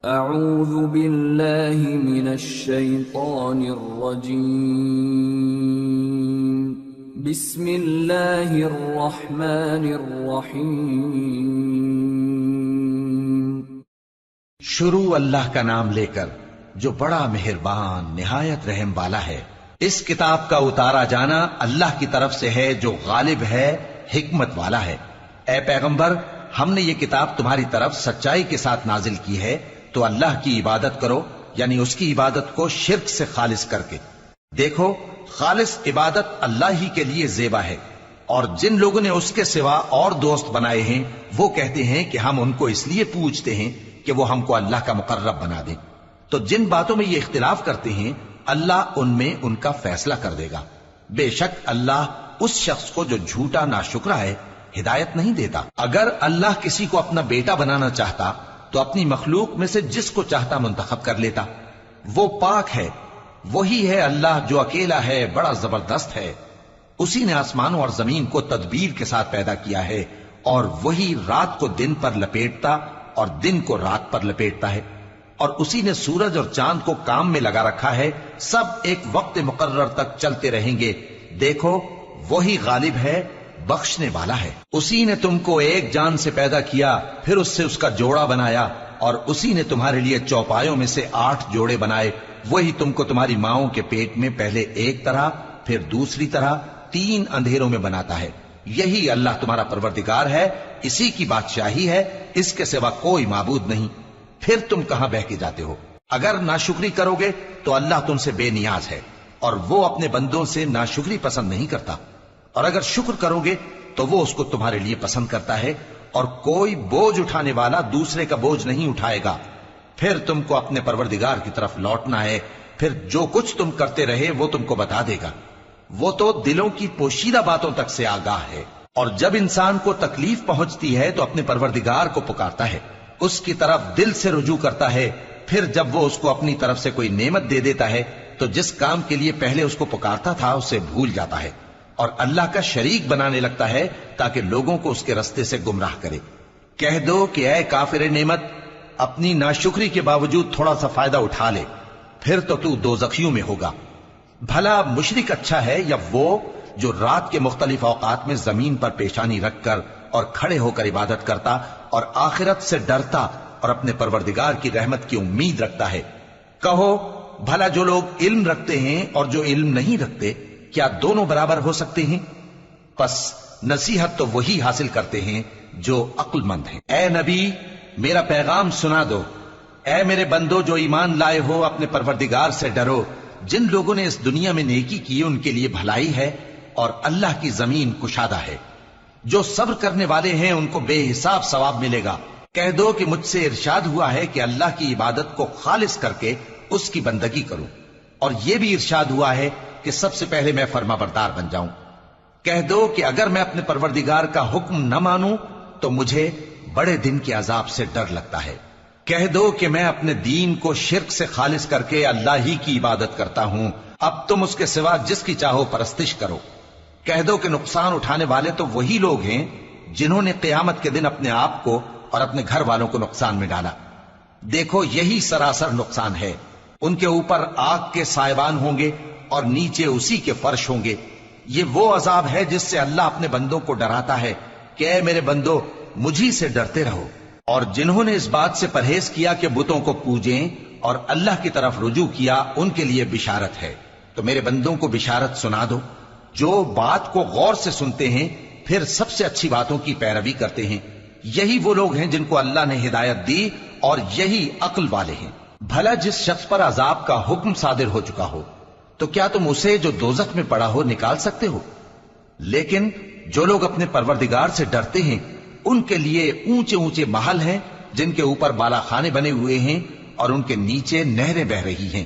اعوذ باللہ من الشیطان الرجیم بسم اللہ الرحمن الرحیم شروع اللہ کا نام لے کر جو بڑا مہربان نہایت رحم والا ہے۔ اس کتاب کا اتارا جانا اللہ کی طرف سے ہے جو غالب ہے، حکمت والا ہے۔ اے پیغمبر، ہم نے یہ کتاب تمہاری طرف سچائی کے ساتھ نازل کی ہے، تو اللہ کی عبادت کرو، یعنی اس کی عبادت کو شرک سے خالص کر کے۔ دیکھو، خالص عبادت اللہ ہی کے لیے زیبا ہے، اور جن لوگوں نے اس کے سوا اور دوست بنائے ہیں وہ کہتے ہیں کہ ہم ان کو اس لیے پوجتے ہیں کہ وہ ہم کو اللہ کا مقرب بنا دیں۔ تو جن باتوں میں یہ اختلاف کرتے ہیں اللہ ان میں ان کا فیصلہ کر دے گا۔ بے شک اللہ اس شخص کو جو جھوٹا ناشکرا ہے ہدایت نہیں دیتا۔ اگر اللہ کسی کو اپنا بیٹا بنانا چاہتا تو اپنی مخلوق میں سے جس کو چاہتا منتخب کر لیتا۔ وہ پاک ہے، وہی ہے اللہ جو اکیلا ہے، بڑا زبردست ہے۔ اسی نے آسمانوں اور زمین کو تدبیر کے ساتھ پیدا کیا ہے، اور وہی رات کو دن پر لپیٹتا اور دن کو رات پر لپیٹتا ہے، اور اسی نے سورج اور چاند کو کام میں لگا رکھا ہے، سب ایک وقت مقرر تک چلتے رہیں گے۔ دیکھو، وہی غالب ہے، بخشنے والا ہے۔ اسی نے تم کو ایک جان سے پیدا کیا، پھر اس سے اس کا جوڑا بنایا، اور اسی نے تمہارے لیے چوپایوں میں سے 8 جوڑے بنائے۔ وہی تم کو تمہاری ماؤں کے پیٹ میں پہلے ایک طرح، پھر دوسری طرح 3 اندھیروں میں بناتا ہے۔ یہی اللہ تمہارا پروردگار ہے، اسی کی بادشاہی ہے، اس کے سوا کوئی معبود نہیں۔ پھر تم کہاں بہ کے جاتے ہو؟ اگر ناشکری کرو گے تو اللہ تم سے بے نیاز ہے، اور وہ اپنے بندوں سے ناشکری پسند نہیں کرتا، اور اگر شکر کرو گے تو وہ اس کو تمہارے لیے پسند کرتا ہے، اور کوئی بوجھ اٹھانے والا دوسرے کا بوجھ نہیں اٹھائے گا۔ پھر تم کو اپنے پروردگار کی طرف لوٹنا ہے، پھر جو کچھ تم کرتے رہے وہ تم کو بتا دے گا۔ وہ تو دلوں کی پوشیدہ باتوں تک سے آگاہ ہے۔ اور جب انسان کو تکلیف پہنچتی ہے تو اپنے پروردگار کو پکارتا ہے، اس کی طرف دل سے رجوع کرتا ہے، پھر جب وہ اس کو اپنی طرف سے کوئی نعمت دے دیتا ہے تو جس کام کے لیے پہلے اس کو پکارتا تھا اسے بھول جاتا ہے، اور اللہ کا شریک بنانے لگتا ہے تاکہ لوگوں کو اس کے رستے سے گمراہ کرے۔ کہہ دو کہ اے کافر نعمت، اپنی ناشکری کے باوجود تھوڑا سا فائدہ اٹھا لے، پھر تو دوزخیوں میں ہوگا۔ بھلا مشرک اچھا ہے یا وہ جو رات کے مختلف اوقات میں زمین پر پیشانی رکھ کر اور کھڑے ہو کر عبادت کرتا اور آخرت سے ڈرتا اور اپنے پروردگار کی رحمت کی امید رکھتا ہے۔ کہو، بھلا جو لوگ علم رکھتے ہیں اور جو علم نہیں رکھتے، کیا دونوں برابر ہو سکتے ہیں؟ پس نصیحت تو وہی حاصل کرتے ہیں جو عقل مند ہیں۔ اے نبی، میرا پیغام سنا دو۔ اے میرے بندو جو ایمان لائے ہو، اپنے پروردگار سے ڈرو۔ جن لوگوں نے اس دنیا میں نیکی کی ان کے لیے بھلائی ہے، اور اللہ کی زمین کشادہ ہے۔ جو صبر کرنے والے ہیں ان کو بے حساب ثواب ملے گا۔ کہہ دو کہ مجھ سے ارشاد ہوا ہے کہ اللہ کی عبادت کو خالص کر کے اس کی بندگی کروں، اور یہ بھی ارشاد ہوا ہے کہ سب سے پہلے میں فرما بردار بن جاؤں۔ کہہ دو کہ اگر میں اپنے پروردگار کا حکم نہ مانوں تو مجھے بڑے دن کے عذاب سے ڈر لگتا ہے۔ کہہ دو کہ میں اپنے دین کو شرک سے خالص کر کے اللہ ہی کی عبادت کرتا ہوں، اب تم اس کے سوا جس کی چاہو پرستش کرو۔ کہہ دو کہ نقصان اٹھانے والے تو وہی لوگ ہیں جنہوں نے قیامت کے دن اپنے آپ کو اور اپنے گھر والوں کو نقصان میں ڈالا۔ دیکھو، یہی سراسر نقصان ہے۔ ان کے اوپر آگ کے سائبان ہوں گے اور نیچے اسی کے فرش ہوں گے۔ یہ وہ عذاب ہے جس سے اللہ اپنے بندوں کو ڈراتا ہے کہ اے میرے بندو، مجھی سے ڈرتے رہو۔ اور جنہوں نے اس بات سے پرہیز کیا کہ بتوں کو پوجیں اور اللہ کی طرف رجوع کیا، ان کے لیے بشارت ہے۔ تو میرے بندوں کو بشارت سنا دو جو بات کو غور سے سنتے ہیں، پھر سب سے اچھی باتوں کی پیروی کرتے ہیں۔ یہی وہ لوگ ہیں جن کو اللہ نے ہدایت دی، اور یہی عقل والے ہیں۔ بھلا جس شخص پر عذاب کا حکم صادر ہو چکا ہو، تو کیا تم اسے جو دوزخ میں پڑا ہو نکال سکتے ہو؟ لیکن جو لوگ اپنے پروردگار سے ڈرتے ہیں ان کے لیے اونچے اونچے محل ہیں جن کے اوپر بالا خانے بنے ہوئے ہیں اور ان کے نیچے نہریں بہ رہی ہیں۔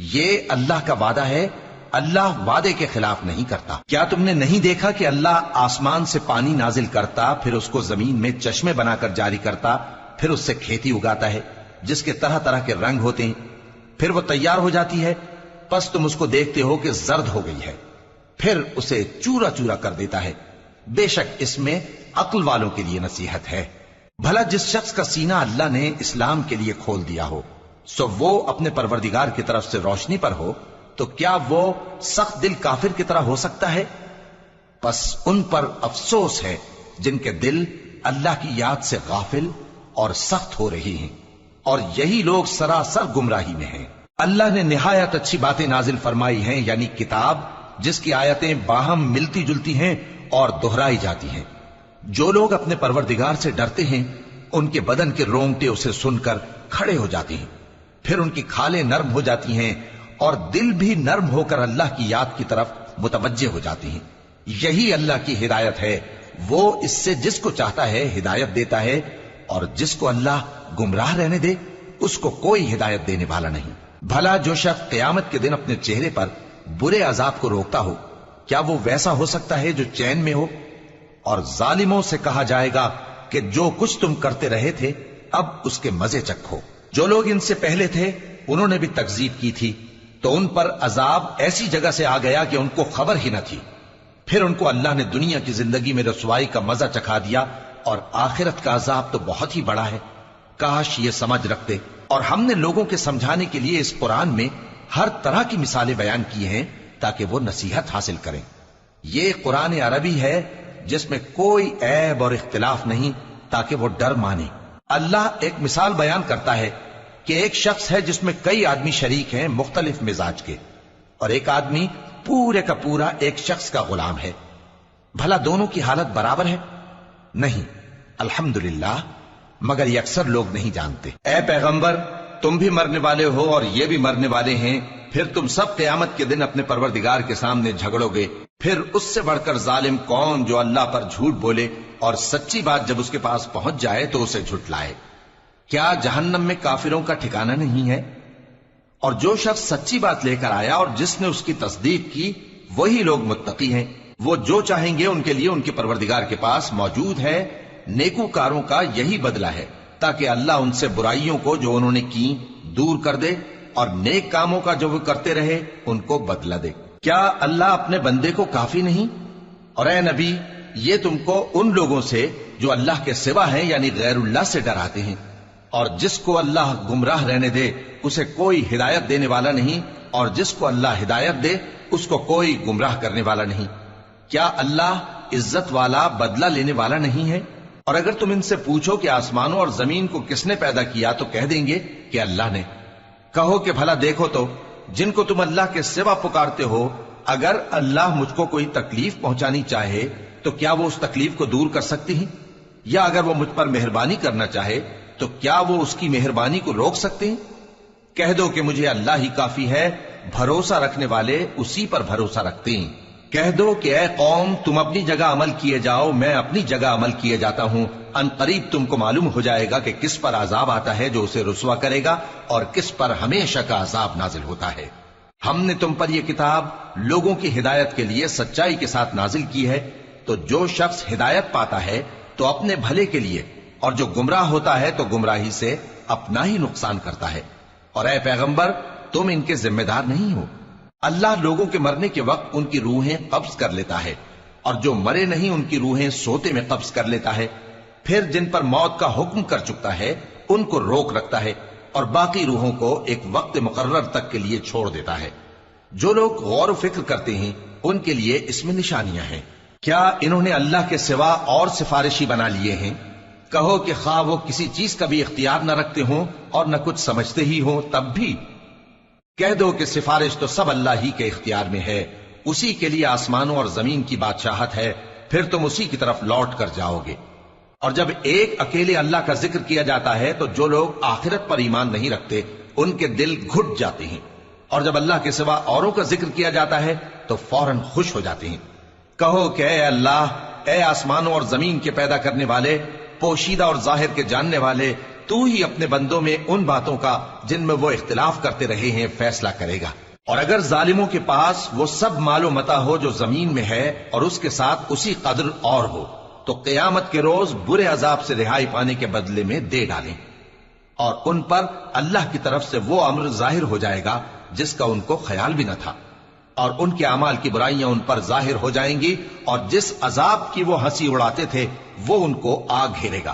یہ اللہ کا وعدہ ہے، اللہ وعدے کے خلاف نہیں کرتا۔ کیا تم نے نہیں دیکھا کہ اللہ آسمان سے پانی نازل کرتا، پھر اس کو زمین میں چشمے بنا کر جاری کرتا، پھر اس سے کھیتی اگاتا ہے جس کے طرح طرح کے رنگ ہوتے ہیں، پھر وہ تیار ہو جاتی ہے، پس تم اس کو دیکھتے ہو کہ زرد ہو گئی ہے، پھر اسے چورا چورا کر دیتا ہے۔ بے شک اس میں عقل والوں کے لیے نصیحت ہے۔ بھلا جس شخص کا سینہ اللہ نے اسلام کے لیے کھول دیا ہو سو وہ اپنے پروردگار کی طرف سے روشنی پر ہو تو کیا وہ سخت دل کافر کی طرح ہو سکتا ہے؟ پس ان پر افسوس ہے جن کے دل اللہ کی یاد سے غافل اور سخت ہو رہی ہیں، اور یہی لوگ سراسر گمراہی میں ہیں۔ اللہ نے نہایت اچھی باتیں نازل فرمائی ہیں، یعنی کتاب جس کی آیتیں باہم ملتی جلتی ہیں اور دہرائی جاتی ہیں۔ جو لوگ اپنے پروردگار سے ڈرتے ہیں ان کے بدن کے رونگٹے اسے سن کر کھڑے ہو جاتے ہیں، پھر ان کی کھالیں نرم ہو جاتی ہیں اور دل بھی نرم ہو کر اللہ کی یاد کی طرف متوجہ ہو جاتی ہیں۔ یہی اللہ کی ہدایت ہے، وہ اس سے جس کو چاہتا ہے ہدایت دیتا ہے، اور جس کو اللہ گمراہ رہنے دے اس کو کوئی ہدایت دینے والا نہیں۔ بھلا جو شخص قیامت کے دن اپنے چہرے پر برے عذاب کو روکتا ہو کیا وہ ویسا ہو سکتا ہے جو چین میں ہو؟ اور ظالموں سے کہا جائے گا کہ جو کچھ تم کرتے رہے تھے اب اس کے مزے چکھو۔ جو لوگ ان سے پہلے تھے انہوں نے بھی تکذیب کی تھی تو ان پر عذاب ایسی جگہ سے آ گیا کہ ان کو خبر ہی نہ تھی۔ پھر ان کو اللہ نے دنیا کی زندگی میں رسوائی کا مزہ چکھا دیا، اور آخرت کا عذاب تو بہت ہی بڑا ہے۔ کاش یہ سمجھ رکھتے۔ اور ہم نے لوگوں کے سمجھانے کے لیے اس قرآن میں ہر طرح کی مثالیں بیان کی ہیں تاکہ وہ نصیحت حاصل کریں۔ یہ قرآن عربی ہے جس میں کوئی عیب اور اختلاف نہیں تاکہ وہ ڈر مانے۔ اللہ ایک مثال بیان کرتا ہے کہ ایک شخص ہے جس میں کئی آدمی شریک ہیں مختلف مزاج کے، اور ایک آدمی پورے کا پورا ایک شخص کا غلام ہے۔ بھلا دونوں کی حالت برابر ہے؟ نہیں، الحمدللہ، مگر یہ اکثر لوگ نہیں جانتے۔ اے پیغمبر، تم بھی مرنے والے ہو اور یہ بھی مرنے والے ہیں، پھر تم سب قیامت کے دن اپنے پروردگار کے سامنے جھگڑو گے۔ پھر اس سے بڑھ کر ظالم کون جو اللہ پر جھوٹ بولے اور سچی بات جب اس کے پاس پہنچ جائے تو اسے جھٹلائے؟ کیا جہنم میں کافروں کا ٹھکانہ نہیں ہے؟ اور جو شخص سچی بات لے کر آیا اور جس نے اس کی تصدیق کی وہی لوگ متقی ہیں۔ وہ جو چاہیں گے ان کے لیے ان کے پروردگار کے پاس موجود ہے۔ نیکوکاروں کا یہی بدلہ ہے تاکہ اللہ ان سے برائیوں کو جو انہوں نے کی دور کر دے، اور نیک کاموں کا جو وہ کرتے رہے ان کو بدلہ دے۔ کیا اللہ اپنے بندے کو کافی نہیں؟ اور اے نبی، یہ تم کو ان لوگوں سے جو اللہ کے سوا ہیں یعنی غیر اللہ سے ڈراتے ہیں، اور جس کو اللہ گمراہ رہنے دے اسے کوئی ہدایت دینے والا نہیں، اور جس کو اللہ ہدایت دے اس کو کوئی گمراہ کرنے والا نہیں۔ کیا اللہ عزت والا بدلہ لینے والا نہیں ہے؟ اور اگر تم ان سے پوچھو کہ آسمانوں اور زمین کو کس نے پیدا کیا تو کہہ دیں گے کہ اللہ نے۔ کہو کہ بھلا دیکھو تو جن کو تم اللہ کے سوا پکارتے ہو، اگر اللہ مجھ کو کوئی تکلیف پہنچانی چاہے تو کیا وہ اس تکلیف کو دور کر سکتی ہیں؟ یا اگر وہ مجھ پر مہربانی کرنا چاہے تو کیا وہ اس کی مہربانی کو روک سکتے ہیں؟ کہہ دو کہ مجھے اللہ ہی کافی ہے، بھروسہ رکھنے والے اسی پر بھروسہ رکھتے ہیں۔ کہہ دو کہ اے قوم تم اپنی جگہ عمل کیے جاؤ، میں اپنی جگہ عمل کیے جاتا ہوں، ان قریب تم کو معلوم ہو جائے گا کہ کس پر عذاب آتا ہے جو اسے رسوا کرے گا اور کس پر ہمیشہ کا عذاب نازل ہوتا ہے۔ ہم نے تم پر یہ کتاب لوگوں کی ہدایت کے لیے سچائی کے ساتھ نازل کی ہے، تو جو شخص ہدایت پاتا ہے تو اپنے بھلے کے لیے، اور جو گمراہ ہوتا ہے تو گمراہی سے اپنا ہی نقصان کرتا ہے۔ اور اے پیغمبر تم ان کے ذمہ دار نہیں ہو۔ اللہ لوگوں کے مرنے کے وقت ان کی روحیں قبض کر لیتا ہے، اور جو مرے نہیں ان کی روحیں سوتے میں قبض کر لیتا ہے، پھر جن پر موت کا حکم کر چکتا ہے ان کو روک رکھتا ہے، اور باقی روحوں کو ایک وقت مقرر تک کے لیے چھوڑ دیتا ہے۔ جو لوگ غور و فکر کرتے ہیں ان کے لیے اس میں نشانیاں ہیں۔ کیا انہوں نے اللہ کے سوا اور سفارشی بنا لیے ہیں؟ کہو کہ خواہ وہ کسی چیز کا بھی اختیار نہ رکھتے ہوں اور نہ کچھ سمجھتے ہی ہوں تب بھی کہہ دو کہ سفارش تو سب اللہ ہی کے اختیار میں ہے، اسی کے لیے آسمانوں اور زمین کی بادشاہت ہے، پھر تم اسی کی طرف لوٹ کر جاؤ گے۔ اور جب ایک اکیلے اللہ کا ذکر کیا جاتا ہے تو جو لوگ آخرت پر ایمان نہیں رکھتے ان کے دل گھٹ جاتے ہیں، اور جب اللہ کے سوا اوروں کا ذکر کیا جاتا ہے تو فوراً خوش ہو جاتے ہیں۔ کہو کہ اے اللہ، اے آسمانوں اور زمین کے پیدا کرنے والے، پوشیدہ اور ظاہر کے جاننے والے، تو ہی اپنے بندوں میں ان باتوں کا جن میں وہ اختلاف کرتے رہے ہیں فیصلہ کرے گا۔ اور اگر ظالموں کے پاس وہ سب مال و متاع ہو جو زمین میں ہے اور اس کے ساتھ اسی قدر اور ہو تو قیامت کے روز برے عذاب سے رہائی پانے کے بدلے میں دے ڈالیں، اور ان پر اللہ کی طرف سے وہ امر ظاہر ہو جائے گا جس کا ان کو خیال بھی نہ تھا، اور ان کے اعمال کی برائیاں ان پر ظاہر ہو جائیں گی، اور جس عذاب کی وہ ہنسی اڑاتے تھے وہ ان کو آ گھیرے گا۔